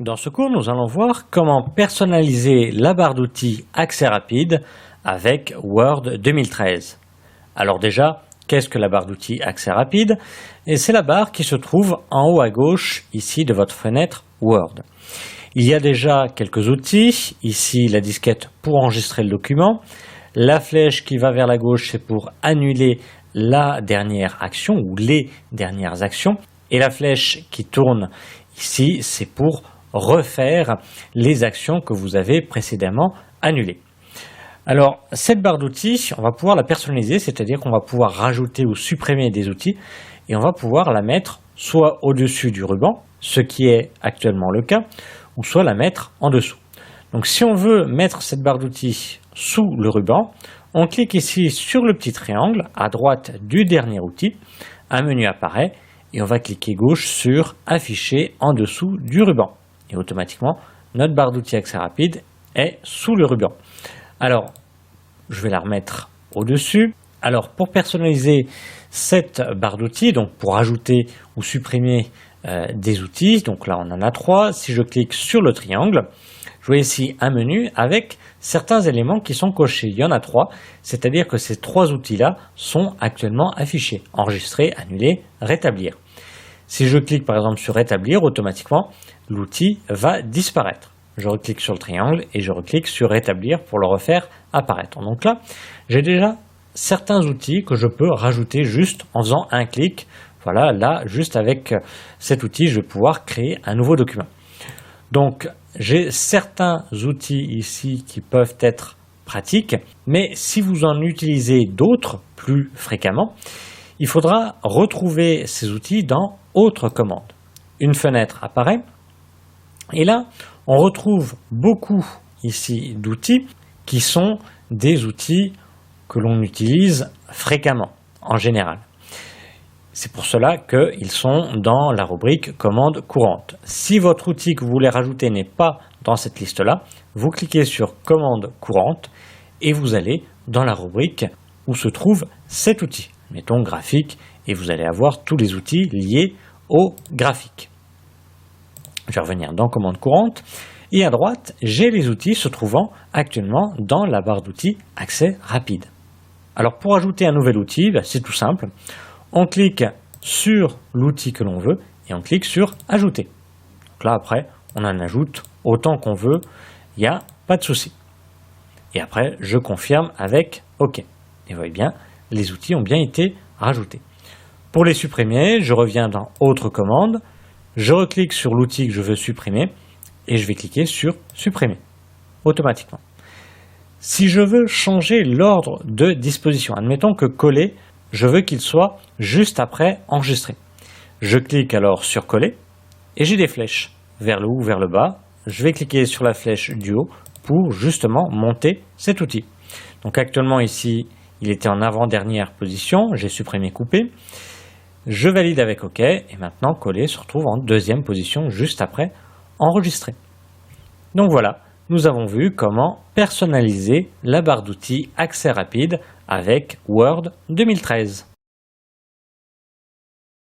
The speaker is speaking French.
Dans ce cours, nous allons voir comment personnaliser la barre d'outils Accès rapide avec Word 2013. Alors déjà, qu'est-ce que la barre d'outils Accès rapide? Et c'est la barre qui se trouve en haut à gauche ici de votre fenêtre Word. Il y a déjà quelques outils, ici la disquette pour enregistrer le document, la flèche qui va vers la gauche c'est pour annuler la dernière action ou les dernières actions, et la flèche qui tourne ici c'est pour refaire les actions que vous avez précédemment annulées. Alors cette barre d'outils, on va pouvoir la personnaliser, c'est-à-dire qu'on va pouvoir rajouter ou supprimer des outils et on va pouvoir la mettre soit au-dessus du ruban, ce qui est actuellement le cas, ou soit la mettre en dessous. Donc si on veut mettre cette barre d'outils sous le ruban, on clique ici sur le petit triangle à droite du dernier outil, un menu apparaît et on va cliquer gauche sur afficher en dessous du ruban. Et automatiquement, notre barre d'outils Accès rapide est sous le ruban. Alors, je vais la remettre au-dessus. Alors, pour personnaliser cette barre d'outils, donc pour ajouter ou supprimer des outils, donc là on en a 3, si je clique sur le triangle, je vois ici un menu avec certains éléments qui sont cochés. Il y en a 3, c'est-à-dire que ces 3 outils-là sont actuellement affichés. Enregistrer, annuler, rétablir. Si je clique par exemple sur rétablir, automatiquement, l'outil va disparaître. Je reclique sur le triangle et je reclique sur rétablir pour le refaire apparaître. Donc là, j'ai déjà certains outils que je peux rajouter juste en faisant un clic. Voilà, là, juste avec cet outil, je vais pouvoir créer un nouveau document. Donc, j'ai certains outils ici qui peuvent être pratiques, mais si vous en utilisez d'autres plus fréquemment, il faudra retrouver ces outils dans Autres commandes. Une fenêtre apparaît et là, on retrouve beaucoup ici d'outils qui sont des outils que l'on utilise fréquemment, en général. C'est pour cela qu'ils sont dans la rubrique commandes courantes. Si votre outil que vous voulez rajouter n'est pas dans cette liste-là, vous cliquez sur commandes courantes et vous allez dans la rubrique où se trouve cet outil. Mettons graphique et vous allez avoir tous les outils liés au graphique. Je vais revenir dans commandes courantes et à droite, j'ai les outils se trouvant actuellement dans la barre d'outils Accès rapide. Alors pour ajouter un nouvel outil, c'est tout simple. On clique sur l'outil que l'on veut et on clique sur ajouter. Donc là après, on en ajoute autant qu'on veut, il n'y a pas de souci. Et après, je confirme avec OK. Et vous voyez bien, les outils ont bien été rajoutés. Pour les supprimer, je reviens dans Autres commandes, je reclique sur l'outil que je veux supprimer et je vais cliquer sur Supprimer, automatiquement. Si je veux changer l'ordre de disposition, admettons que Coller, je veux qu'il soit juste après Enregistrer. Je clique alors sur Coller et j'ai des flèches vers le haut ou vers le bas. Je vais cliquer sur la flèche du haut pour justement monter cet outil. Donc actuellement ici, il était en avant-dernière position, j'ai supprimé couper. Je valide avec OK et maintenant Coller se retrouve en deuxième position juste après Enregistrer. Donc voilà, nous avons vu comment personnaliser la barre d'outils Accès rapide avec Word 2013.